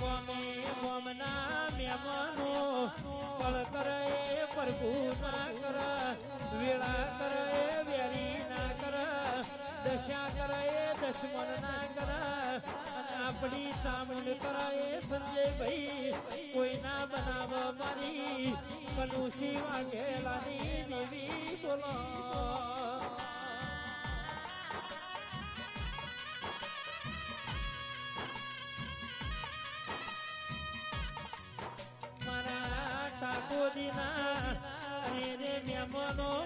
ગોમે ગોમના મહેમાનો પળ કરે પ્રભુ ના કર વેળા કરે વેરી ના કર દશા કરે દશમન ના કર અને આપણી સામણ કરાય સંજયભાઈ કોઈ ના બનાવ મારી કનુસી વાઘેલાની દેવી બોલો ઠાકોરજીના રે મહેમાનો